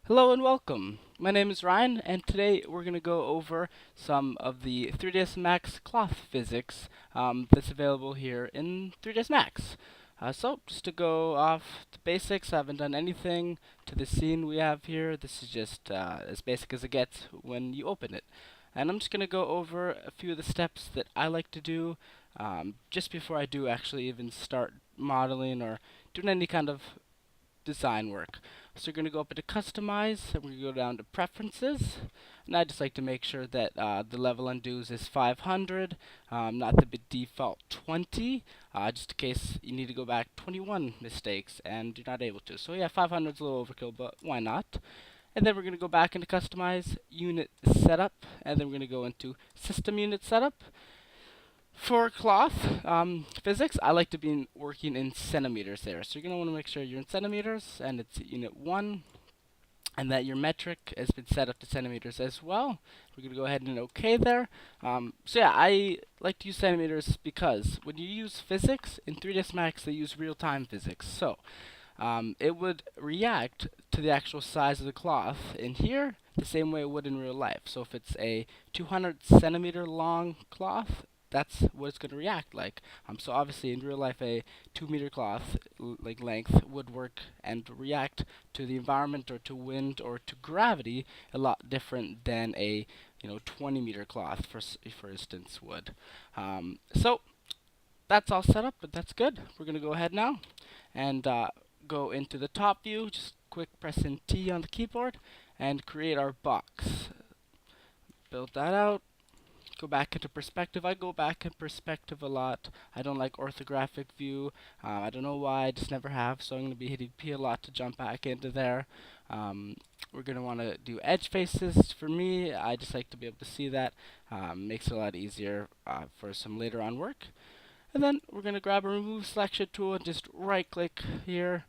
Hello and welcome. My name is Ryan, and today we're going to go over some of the 3ds Max cloth physics that's available here in 3ds Max. So, just to go off the basics, I haven't done anything to the scene we have here. This is just as basic as it gets when you open it. And I'm just going to go over a few of the steps that I like to do just before I do actually even start modeling or doing any kind of design work. So you're going to go up into customize, and we're going to go down to preferences, and I just like to make sure that the level undos is 500, not the default 20, just in case you need to go back 21 mistakes and you're not able to. So yeah, 500 is a little overkill, but why not? And then we're going to go back into customize unit setup, and then we're going to go into system unit setup. For cloth physics, I like to be working in centimeters there. So you're going to want to make sure you're in centimeters and it's unit 1, and that your metric has been set up to centimeters as well. We're going to go ahead and OK there. So yeah, I like to use centimeters because when you use physics in 3ds Max, they use real-time physics. So it would react to the actual size of the cloth in here the same way it would in real life. So if it's a 200 centimeter long cloth, that's what it's going to react like. So obviously in real life a 2 meter cloth like length would work and react to the environment or to wind or to gravity a lot different than a 20-meter cloth for instance would. So that's all set up, but that's good. We're going to go ahead now and go into the top view, just quick pressing T on the keyboard and create our box. Build that out. Go back into perspective. I go back in perspective a lot. I don't like orthographic view. I don't know why, I just never have, so I'm going to be hitting P a lot to jump back into there. We're going to want to do edge faces. For me, I just like to be able to see that. Makes it a lot easier for some later on work. And then we're going to grab a remove selection tool and just right click here,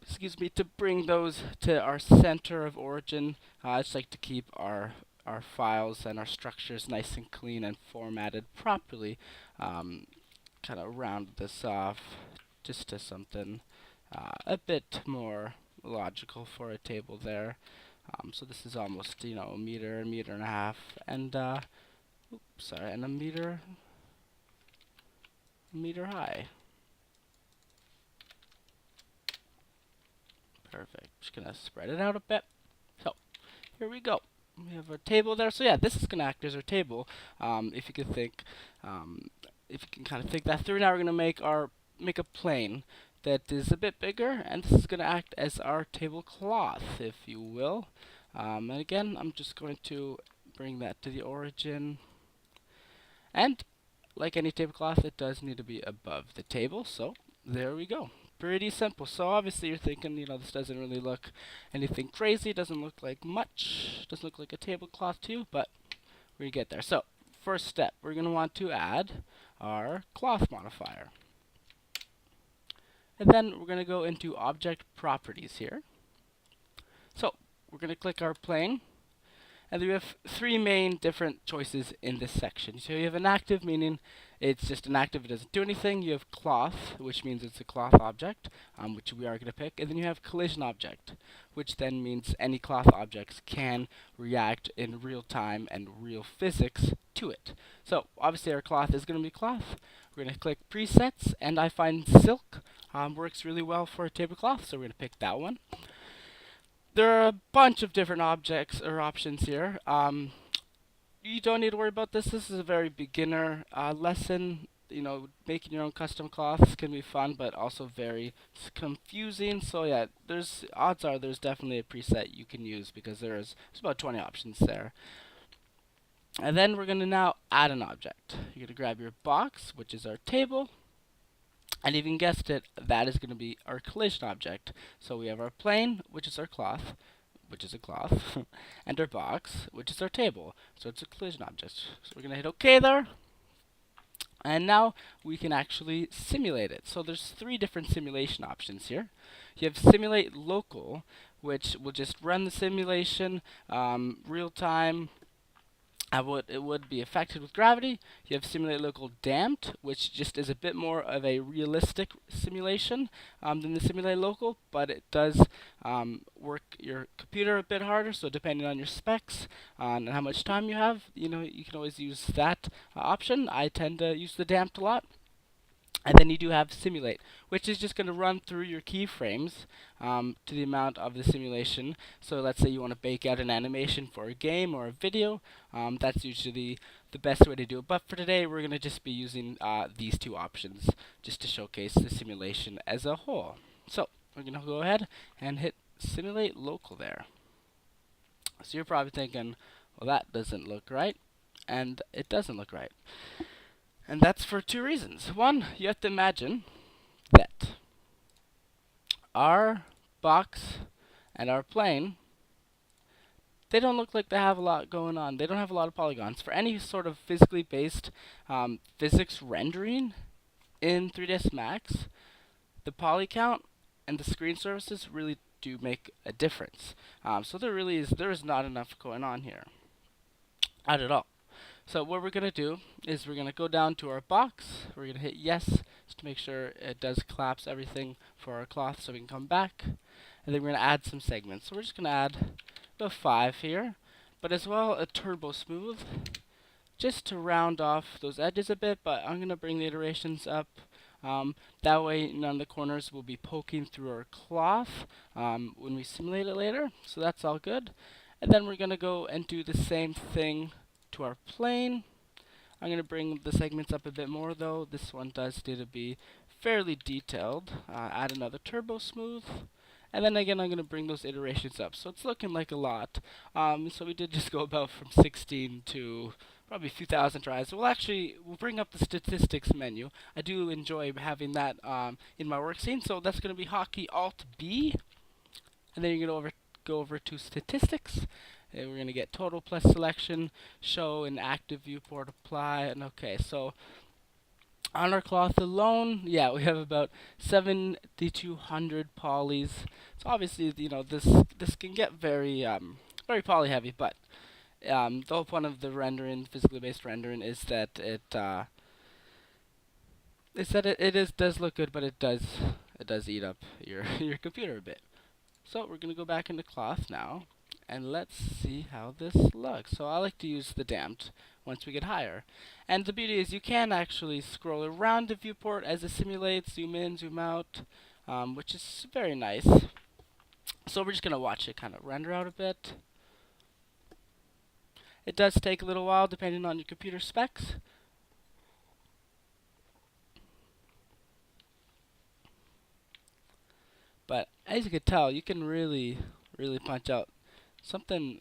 to bring those to our center of origin. I just like to keep our files and our structures nice and clean and formatted properly. Kind of round this off just to something a bit more logical for a table there. So this is almost a meter, and a half, and and a meter high. Perfect. Just gonna spread it out a bit. So here we go. We have our table there. So yeah, this is gonna act as our table. If you can think, if you can kind of think that through. Now we're gonna make a plane that is a bit bigger, and this is gonna act as our tablecloth, if you will. And again, I'm just going to bring that to the origin. And like any tablecloth, it does need to be above the table. So there we go. Pretty simple. So obviously you're thinking, this doesn't really look anything crazy. It doesn't look like much. Doesn't look like a tablecloth too, but we get there. So first step, we're going to want to add our cloth modifier. And then we're going to go into object properties here. So we're going to click our plane. And we have three main different choices in this section. So you have inactive, meaning it's just inactive, it doesn't do anything. You have cloth, which means it's a cloth object, which we are going to pick. And then you have collision object, which then means any cloth objects can react in real time and real physics to it. So obviously our cloth is going to be cloth. We're going to click presets, and I find silk works really well for a tablecloth, so we're going to pick that one. There are a bunch of different objects or options here. You don't need to worry about this. This is a very beginner lesson. Making your own custom cloths can be fun, but also very confusing. So yeah, odds are there's definitely a preset you can use because there's about 20 options there. And then we're going to now add an object. You're going to grab your box, which is our table. And even guessed it, that is going to be our collision object. So we have our plane, which is our cloth, which is a cloth, and our box, which is our table. So it's a collision object. So we're going to hit OK there. And now we can actually simulate it. So there's three different simulation options here. You have simulate local, which will just run the simulation real time. it would be affected with gravity. You have simulate local damped, which just is a bit more of a realistic simulation than the simulate local, but it does work your computer a bit harder. So depending on your specs and how much time you have, you can always use that option. I tend to use the damped a lot. And then you do have simulate, which is just going to run through your keyframes to the amount of the simulation. So let's say you want to bake out an animation for a game or a video. That's usually the best way to do it. But for today, we're going to just be using these two options just to showcase the simulation as a whole. So we're going to go ahead and hit simulate local there. So you're probably thinking, well, that doesn't look right. And it doesn't look right. And that's for two reasons. One, you have to imagine that our box and our plane, they don't look like they have a lot going on. They don't have a lot of polygons. For any sort of physically based physics rendering in 3ds Max, the poly count and the screen surfaces really do make a difference. So there is not enough going on here. Not at all. So what we're going to do is we're going to go down to our box. We're going to hit yes just to make sure it does collapse everything for our cloth so we can come back. And then we're going to add some segments. So we're just going to add about 5 here, but as well a turbo smooth just to round off those edges a bit, but I'm going to bring the iterations up. That way none of the corners will be poking through our cloth when we simulate it later. So that's all good. And then we're going to go and do the same thing to our plane. I'm going to bring the segments up a bit more though. This one does need to be fairly detailed. Add another turbo smooth. And then again, I'm going to bring those iterations up. So it's looking like a lot. So we did just go about from 16 to probably a few thousand tries. We'll bring up the statistics menu. I do enjoy having that in my work scene. So that's going to be hotkey Alt B. And then you're going to go over to statistics. And we're going to get total plus selection, show in active viewport, apply, and okay. So on our cloth alone, yeah, we have about 7,200 polys. So obviously, this can get very poly heavy, but the whole point of the rendering, physically based rendering, is that it does look good, but it does eat up your your computer a bit. So we're going to go back into cloth now, and let's see how this looks. So I like to use the damped once we get higher. And the beauty is you can actually scroll around the viewport as it simulates, zoom in, zoom out, which is very nice. So we're just going to watch it kind of render out a bit. It does take a little while depending on your computer specs. But as you can tell, you can really punch out something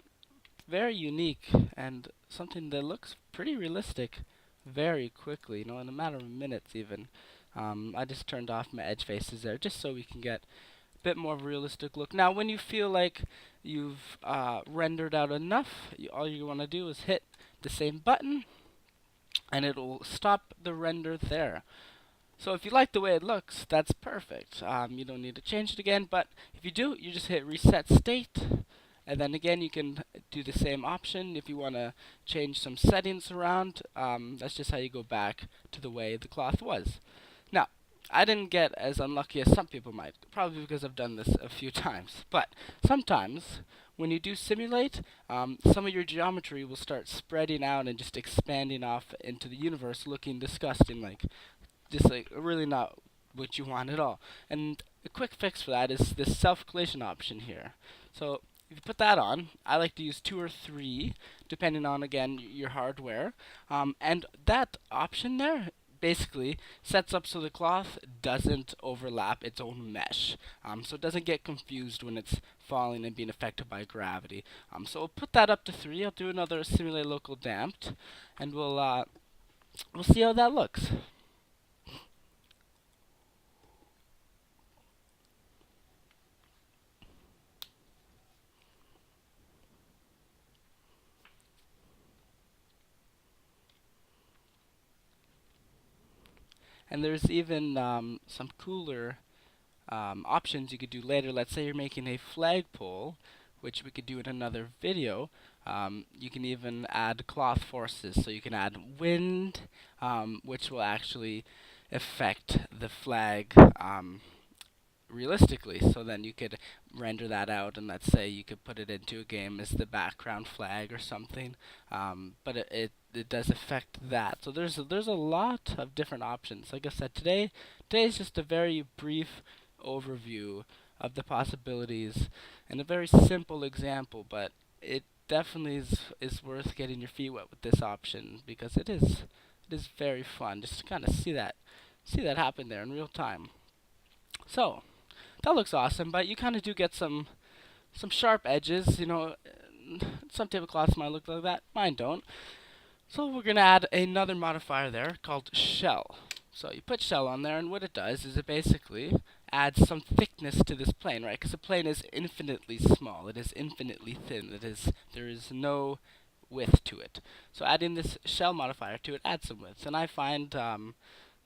very unique and something that looks pretty realistic very quickly, in a matter of minutes even. I just turned off my edge faces there just so we can get a bit more of a realistic look. Now when you feel like you've rendered out enough, all you want to do is hit the same button and it'll stop the render there. So if you like the way it looks, that's perfect. You don't need to change it again, but if you do, you just hit reset state. And then again, you can do the same option if you want to change some settings around. That's just how you go back to the way the cloth was. Now, I didn't get as unlucky as some people might, probably because I've done this a few times. But sometimes, when you do simulate, some of your geometry will start spreading out and just expanding off into the universe, looking disgusting, just really not what you want at all. And a quick fix for that is this self-collision option here. So if you put that on, I like to use 2 or 3, depending on, again, your hardware. And that option there basically sets up so the cloth doesn't overlap its own mesh. So it doesn't get confused when it's falling and being affected by gravity. So we'll put that up to 3. I'll do another simulate local damped, and we'll see how that looks. And there's even some cooler options you could do later. Let's say you're making a flagpole, which we could do in another video. You can even add cloth forces, so you can add wind, which will actually affect the flag realistically. So then you could render that out, and let's say you could put it into a game as the background flag or something. But it does affect that. So there's a lot of different options. Like I said, today's just a very brief overview of the possibilities and a very simple example, but it definitely is worth getting your feet wet with this option, because it is very fun just to kind of see that happen there in real time. So that looks awesome, but you kind of do get some sharp edges. Some tablecloths might look like that. Mine don't. So we're gonna add another modifier there called shell. So you put shell on there, and what it does is it basically adds some thickness to this plane, right? Because the plane is infinitely small. It is infinitely thin. There is no width to it. So adding this shell modifier to it adds some width, and I find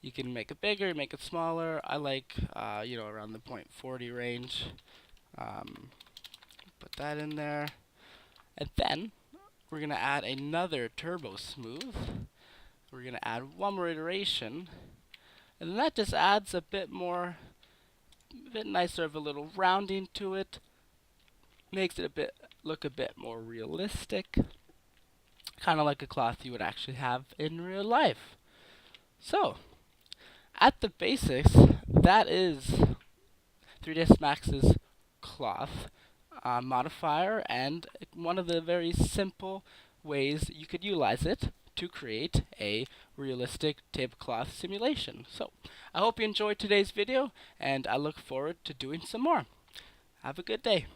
you can make it bigger, make it smaller. I like, around the 0.40 range. Put that in there. And then we're going to add another turbo smooth. We're going to add one more iteration. And then that just adds a bit nicer of a little rounding to it. Makes it look a bit more realistic. Kind of like a cloth you would actually have in real life. So, at the basics, that is 3ds Max's cloth modifier, and one of the very simple ways you could utilize it to create a realistic tablecloth simulation. So, I hope you enjoyed today's video, and I look forward to doing some more. Have a good day.